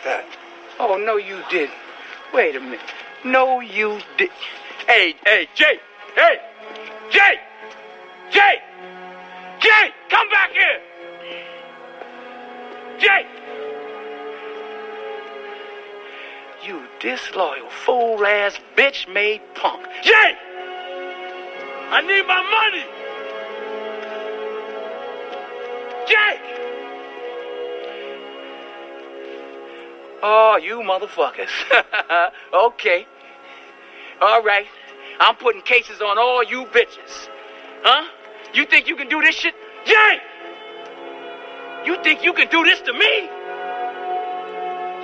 that. Oh, no, you didn't. Wait a minute. No, you didn't. Hey, Jay! Hey! Jay! Jay! Jay! Come back here! Jay! You disloyal, fool-ass, bitch-made punk. Jay! I need my money! Jay! Oh, you motherfuckers. Okay. All right. I'm putting cases on all you bitches. Huh? You think you can do this shit? Jay! You think you can do this to me?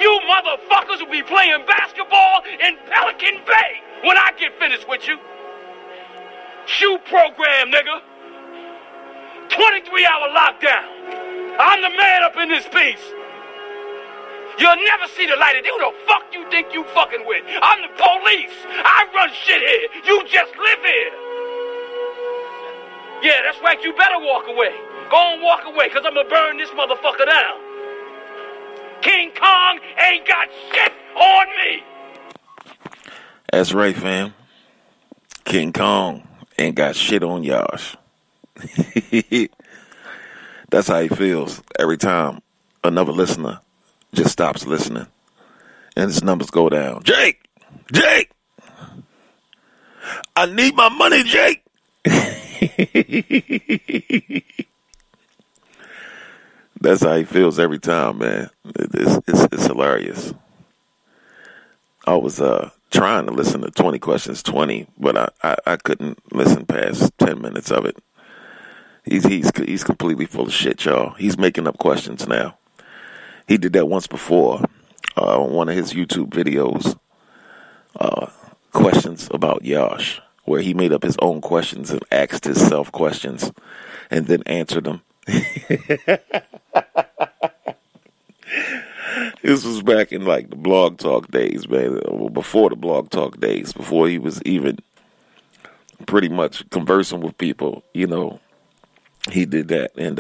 You motherfuckers will be playing basketball in Pelican Bay when I get finished with you. Shoe program, nigga. 23-hour lockdown. I'm the man up in this piece. You'll never see the light of day. Who the fuck you think you fucking with? I'm the police. I run shit here. You just live here. Yeah, that's right. You better walk away. Go and walk away, because I'm going to burn this motherfucker down. King Kong ain't got shit on me. That's right, fam. King Kong ain't got shit on Yash. That's how he feels every time another listener just stops listening and his numbers go down. Jake! I need my money, Jake! That's how he feels every time, man. It's hilarious. I was trying to listen to 20 Questions 20, but I couldn't listen past 10 minutes of it. He's completely full of shit, y'all. He's making up questions now. He did that once before on one of his YouTube videos, questions about Yash, where he made up his own questions and asked himself questions and then answered them. This was back in like the Blog Talk days, man. Before the Blog Talk days, before he was even pretty much conversing with people, you know, he did that. And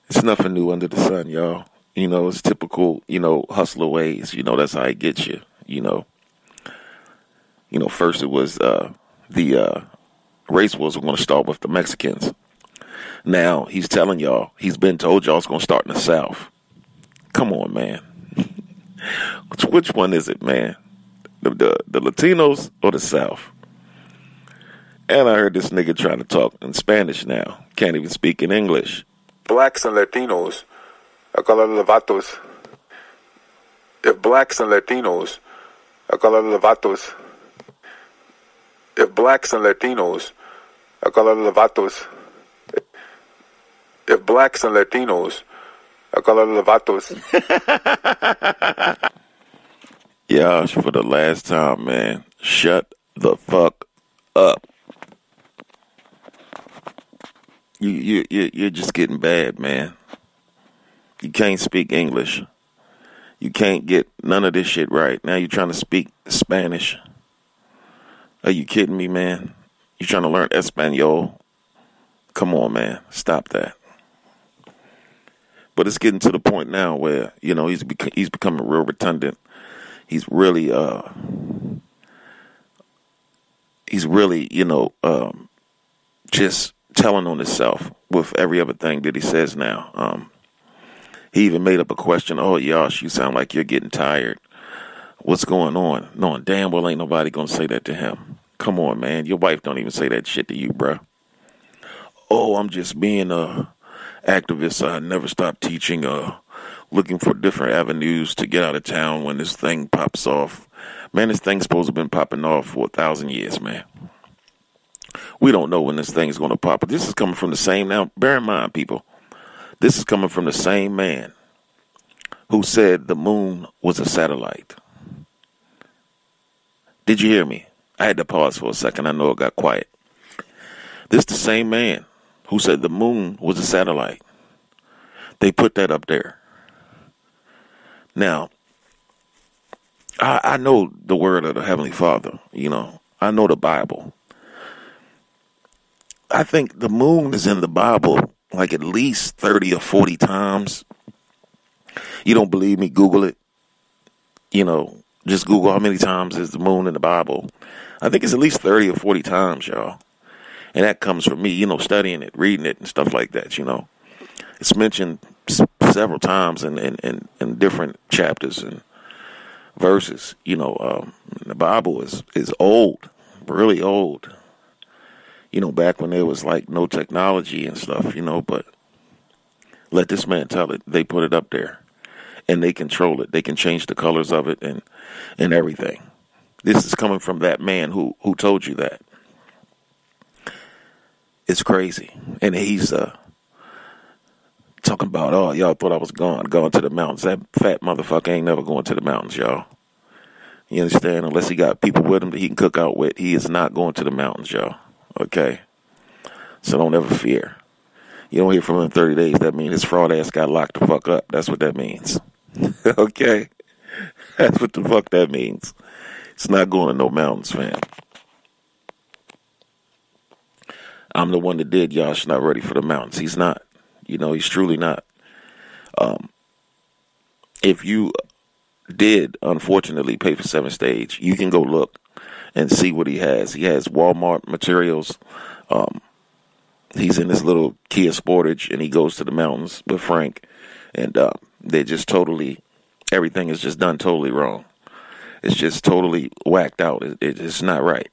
it's nothing new under the sun, y'all. You know, it's typical, you know, hustler ways. You know, that's how he gets you, you know. You know, first it was the race wars were going to start with the Mexicans. Now he's telling y'all, he's been told y'all it's going to start in the South. Come on, man. Which one is it, man? The Latinos or the South? And I heard this nigga trying to talk in Spanish now. Can't even speak in English. Blacks and Latinos, acá los vatos. If blacks and Latinos, acá los vatos. If blacks and Latinos, acá los vatos. If blacks and Latinos, acá los vatos. Yash, for the last time, man, shut the fuck up. You're just getting bad, man. You can't speak English. You can't get none of this shit right. Now you're trying to speak Spanish. Are you kidding me, man? You trying to learn Espanol? Come on, man. Stop that. But it's getting to the point now where, you know, he's becoming real redundant. He's really, you know, just telling on himself with every other thing that he says now. He even made up a question. Oh, Yash, you sound like you're getting tired. What's going on? Knowing damn well ain't nobody gonna say that to him. Come on, man. Your wife don't even say that shit to you, bro. Oh, I'm just being a activist. I never stop teaching. Looking for different avenues to get out of town when this thing pops off. Man, this thing's supposed to have been popping off for 1,000 years, man. We don't know when this thing's going to pop. But this is coming from the same, now bear in mind, people, this is coming from the same man who said the moon was a satellite. Did you hear me? I had to pause for a second. I know it got quiet. This is the same man who said the moon was a satellite. They put that up there. Now, I know the word of the Heavenly Father, you know. I know the Bible. I think the moon is in the Bible like at least 30 or 40 times. You don't believe me? Google it. You know, just Google how many times is the moon in the Bible. I think it's at least 30 or 40 times, y'all. And that comes from me, you know, studying it, reading it, and stuff like that, you know. It's mentioned several times in different chapters and verses. You know, the Bible is old, really old. You know, back when there was like no technology and stuff, you know, but let this man tell it. They put it up there and they control it. They can change the colors of it and everything. This is coming from that man who told you that. It's crazy. And he's talking about, oh, y'all thought I was going to the mountains. That fat motherfucker ain't never going to the mountains, y'all. You understand? Unless he got people with him that he can cook out with, he is not going to the mountains, y'all. Okay? So don't ever fear. You don't hear from him in 30 days. That means his fraud ass got locked the fuck up. That's what that means. Okay? That's what the fuck that means. It's not going to no mountains, fam. I'm the one that did Yash not ready for the mountains. He's not. You know, he's truly not. If you did, unfortunately, pay for 7 Stage, you can go look and see what he has. He has Walmart materials. He's in this little Kia Sportage, and he goes to the mountains with Frank. And they're just totally, everything is just done totally wrong. It's just totally whacked out. It's not right.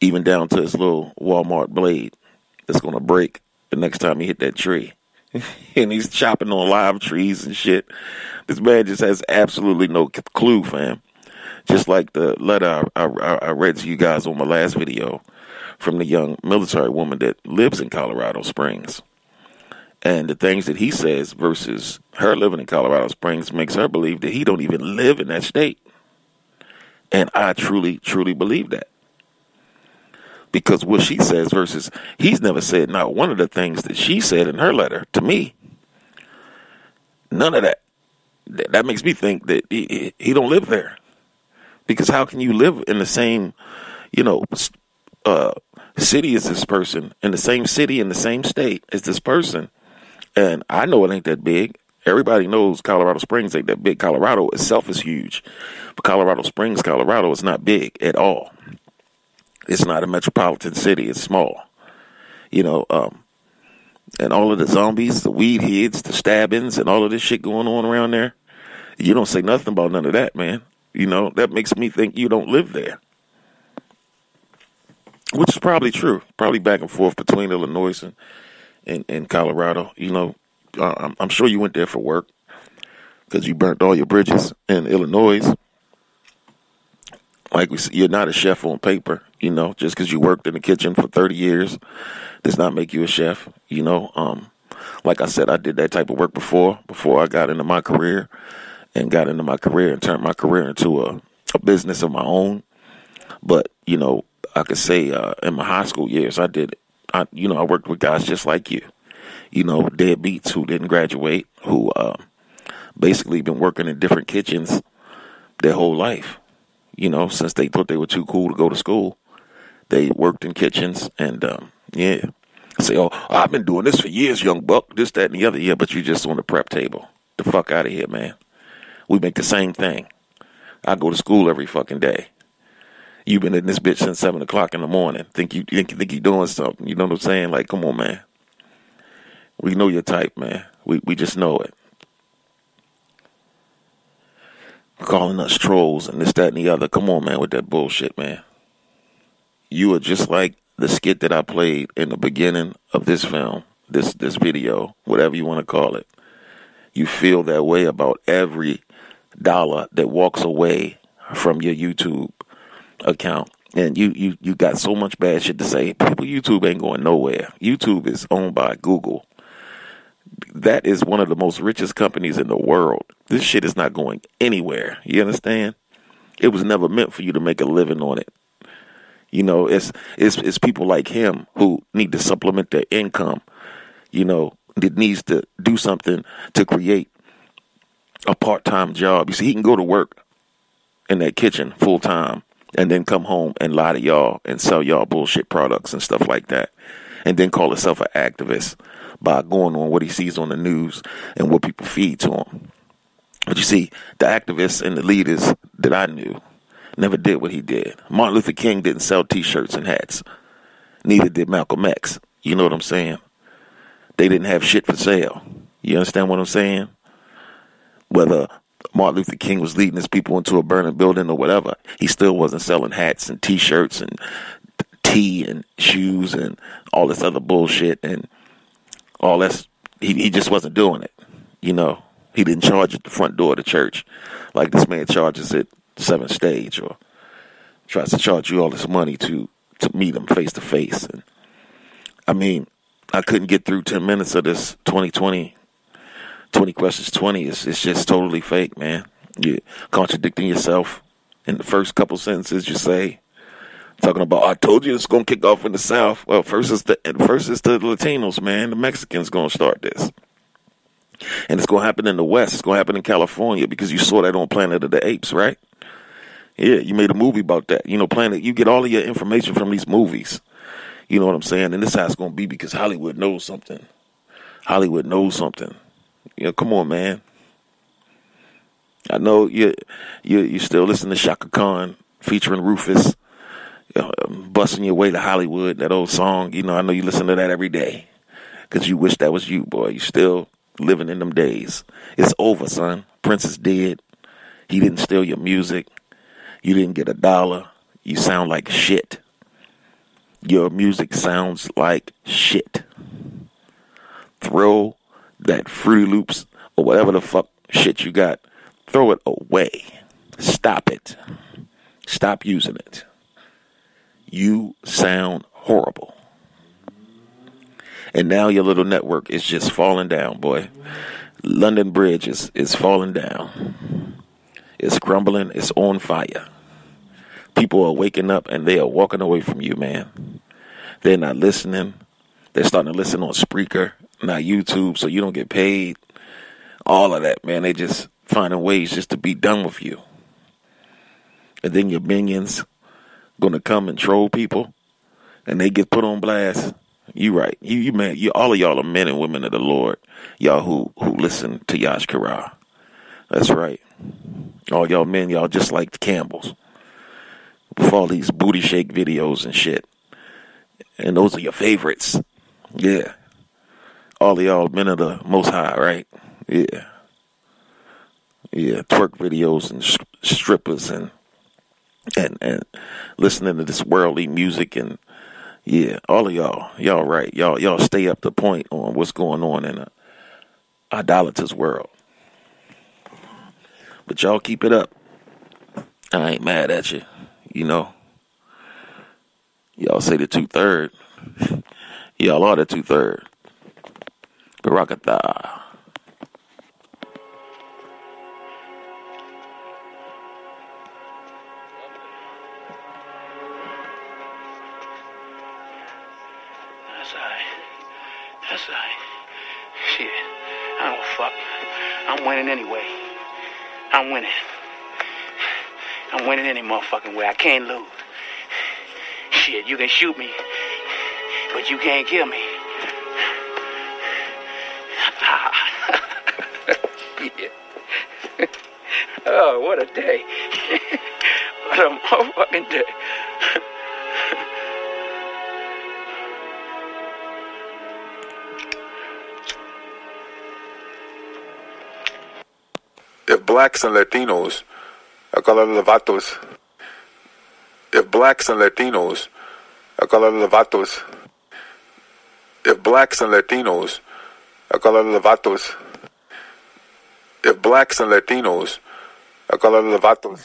Even down to his little Walmart blade that's going to break the next time he hit that tree. And he's chopping on live trees and shit. This man just has absolutely no clue, fam. Just like the letter I read to you guys on my last video from the young military woman that lives in Colorado Springs. And the things that he says versus her living in Colorado Springs makes her believe that he don't even live in that state. And I truly, truly believe that. Because what she says versus he's never said not one of the things that she said in her letter to me. None of that. That makes me think that he don't live there. Because how can you live in the same, you know, city as this person, in the same city, in the same state as this person? And I know it ain't that big. Everybody knows Colorado Springs ain't that big. Colorado itself is huge. But Colorado Springs, Colorado is not big at all. It's not a metropolitan city. It's small. You know, and all of the zombies, the weed heads, the stabbings, and all of this shit going on around there. You don't say nothing about none of that, man. You know, that makes me think you don't live there. Which is probably true. Probably back and forth between Illinois and Colorado. You know, I'm sure you went there for work because you burnt all your bridges in Illinois. Like we said, you're not a chef on paper, you know, just because you worked in the kitchen for 30 years does not make you a chef, you know. Like I said, I did that type of work before I got into my career and turned my career into a business of my own. But, you know, I could say in my high school years, I did it. I worked with guys just like you, you know, deadbeats who didn't graduate, who basically been working in different kitchens their whole life. You know, since they thought they were too cool to go to school, they worked in kitchens and, yeah. Say, oh, I've been doing this for years, young buck, this, that, and the other. Yeah, but you're just on the prep table. The fuck out of here, man. We make the same thing. I go to school every fucking day. You've been in this bitch since 7 o'clock in the morning. Think you're doing something. You know what I'm saying? Like, come on, man. We know your type, man. We just know it. Calling us trolls and this, that, and the other. Come on, man, with that bullshit, man. You are just like the skit that I played in the beginning of this film, this video, whatever you want to call it. You feel that way about every dollar that walks away from your YouTube account. And you got so much bad shit to say. People, YouTube ain't going nowhere. YouTube is owned by Google. That is one of the most richest companies in the world. This shit is not going anywhere. You understand? It was never meant for you to make a living on it. You know, it's people like him who need to supplement their income. You know, that needs to do something to create a part-time job. You see, he can go to work in that kitchen full-time and then come home and lie to y'all and sell y'all bullshit products and stuff like that. And then call himself an activist. by going on what he sees on the news and what people feed to him. But you see, the activists and the leaders that I knew never did what he did. Martin Luther King didn't sell T-shirts and hats. Neither did Malcolm X. You know what I'm saying? They didn't have shit for sale. You understand what I'm saying? Whether Martin Luther King was leading his people into a burning building or whatever, he still wasn't selling hats and T-shirts and tea and shoes and all this other bullshit and all this. He just wasn't doing it. You know, he didn't charge at the front door of the church like this man charges at 7th Stage, or tries to charge you all this money to meet him face to face. And I mean, I couldn't get through 10 minutes of this 20 questions 20. It's just totally fake, man. You're contradicting yourself in the first couple sentences you say, talking about, I told you it's going to kick off in the South. Well, first it's the Latinos, man. The Mexicans going to start this. And it's going to happen in the West. It's going to happen in California, because you saw that on Planet of the Apes, right? Yeah, you made a movie about that. You know, you get all of your information from these movies. You know what I'm saying? And this is how it's going to be, because Hollywood knows something. Hollywood knows something. You know, come on, man. I know you still listen to Shaka Khan featuring Rufus, busting your way to Hollywood, that old song. You know, I know you listen to that every day, because you wish that was you, boy. You still living in them days. It's over, son. Prince is dead. He didn't steal your music. You didn't get $1. You sound like shit. Your music sounds like shit. Throw that Fruity Loops or whatever the fuck shit you got, throw it away. Stop it. Stop using it. You sound horrible. And now your little network is just falling down, boy. London Bridge is falling down. It's crumbling. It's on fire. People are waking up and they are walking away from you, man. They're not listening. They're starting to listen on Spreaker, not YouTube, so you don't get paid. All of that, man. They just finding ways just to be done with you. And then your minions gonna come and troll people, and they get put on blast. You right. You man, all of y'all are men and women of the Lord. Y'all who listen to Yash Qaraah. That's right. All y'all men, y'all just like the Campbells. With all these booty shake videos and shit. And those are your favorites. Yeah. All of y'all men of the Most High, right? Yeah. Yeah, twerk videos and strippers and listening to this worldly music, and yeah, all of y'all right. Y'all stay up to point on what's going on in a idolatrous world. But y'all keep it up. I ain't mad at you. You know, y'all say the 2/3. Y'all are the 2/3. Barakatah. That's all right. Shit, I don't fuck. I'm winning anyway. I'm winning. I'm winning any motherfucking way. I can't lose. Shit, you can shoot me, but you can't kill me. Yeah. Oh, what a day. What a motherfucking day. If blacks and Latinos, acá los vatos. If blacks and Latinos, acá los vatos. If blacks and Latinos, acá los vatos. If blacks and Latinos, acá los vatos.